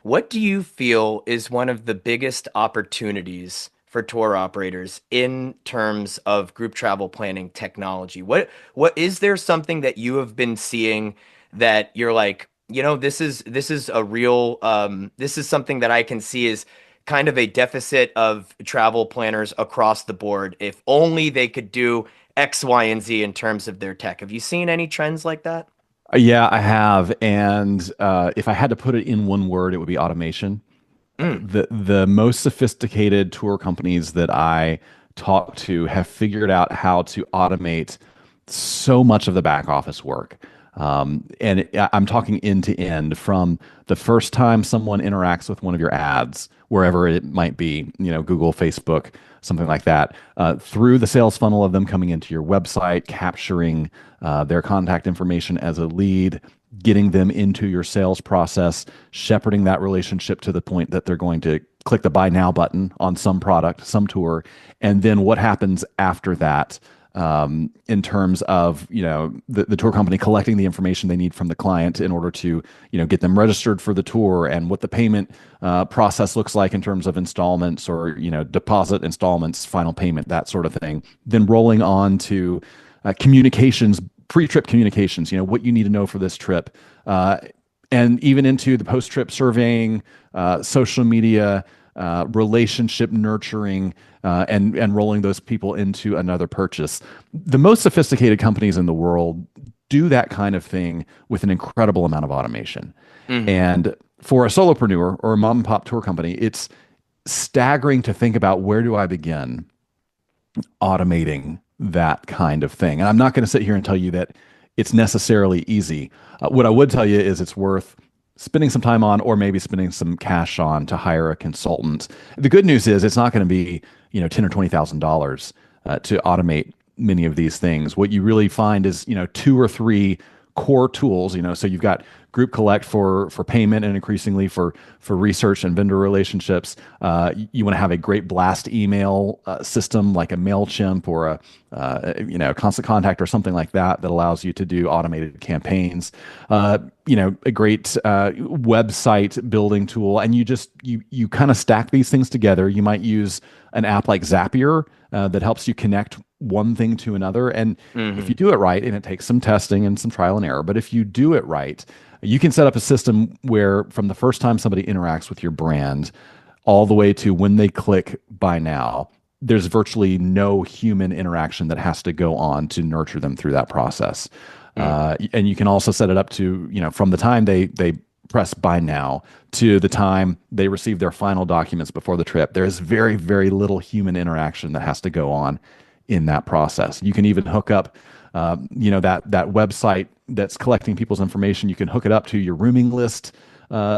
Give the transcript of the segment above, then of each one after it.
What do you feel is one of the biggest opportunities for tour operators in terms of group travel planning technology? What is there something that you have been seeing that you're like, this is a real this is something that I can see is kind of a deficit of travel planners across the board. If only they could do X, Y, and Z in terms of their tech. Have you seen any trends like that? Yeah, I have. And if I had to put it in one word, it would be automation. Mm. The most sophisticated tour companies that I talk to have figured out how to automate so much of the back office work. I'm talking end to end from the first time someone interacts with one of your ads, wherever it might be, Google, Facebook, something like that, through the sales funnel of them coming into your website, capturing their contact information as a lead, getting them into your sales process, shepherding that relationship to the point that they're going to click the buy now button on some product, some tour, and then what happens after that, in terms of the tour company collecting the information they need from the client in order to get them registered for the tour, and what the payment process looks like in terms of installments or deposit, installments, final payment, that sort of thing. Then rolling on to communications, pre-trip communications, what you need to know for this trip, and even into the post-trip surveying, social media, relationship nurturing, and rolling those people into another purchase. The most sophisticated companies in the world do that kind of thing with an incredible amount of automation. Hmm. And for a solopreneur or a mom and pop tour company, it's staggering to think about, where do I begin automating that kind of thing? And I'm not going to sit here and tell you that it's necessarily easy. What I would tell you is it's worth spending some time on, or maybe spending some cash on, to hire a consultant. The good news is it's not going to be, ten or $20,000 to automate many of these things. What you really find is, two or three core tools. So you've got GroupCollect for payment, and increasingly for research and vendor relationships. You want to have a great blast email system like a Mailchimp or Constant Contact or something like that, that allows you to do automated campaigns. A great website building tool, and you kind of stack these things together. You might use an app like Zapier that helps you connect one thing to another. And if Hmm. you do it right, and it takes some testing and some trial and error, but if you do it right, you can set up a system where, from the first time somebody interacts with your brand all the way to when they click buy now, there's virtually no human interaction that has to go on to nurture them through that process. And you can also set it up to, from the time they press buy now to the time they receive their final documents before the trip, there's very, very little human interaction that has to go on in that process. You can even hook up, that website that's collecting people's information. You can hook it up to your rooming list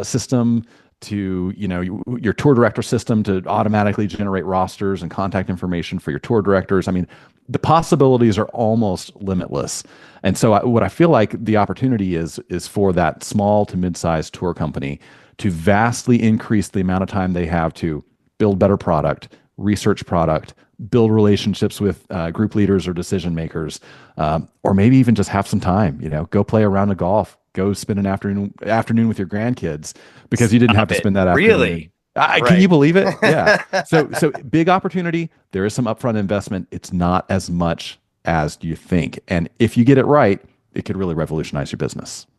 system, to your tour director system, to automatically generate rosters and contact information for your tour directors. I mean, the possibilities are almost limitless. And so what I feel like the opportunity is for that small to mid-sized tour company to vastly increase the amount of time they have to build better product, research product, build relationships with group leaders or decision makers, or maybe even just have some time. Go play a round of golf, go spend an afternoon with your grandkids, because you didn't have Stop to it. spend that afternoon. Really? Can you Right. believe it? Yeah. So big opportunity. There is some upfront investment. It's not as much as you think, and if you get it right, it could really revolutionize your business.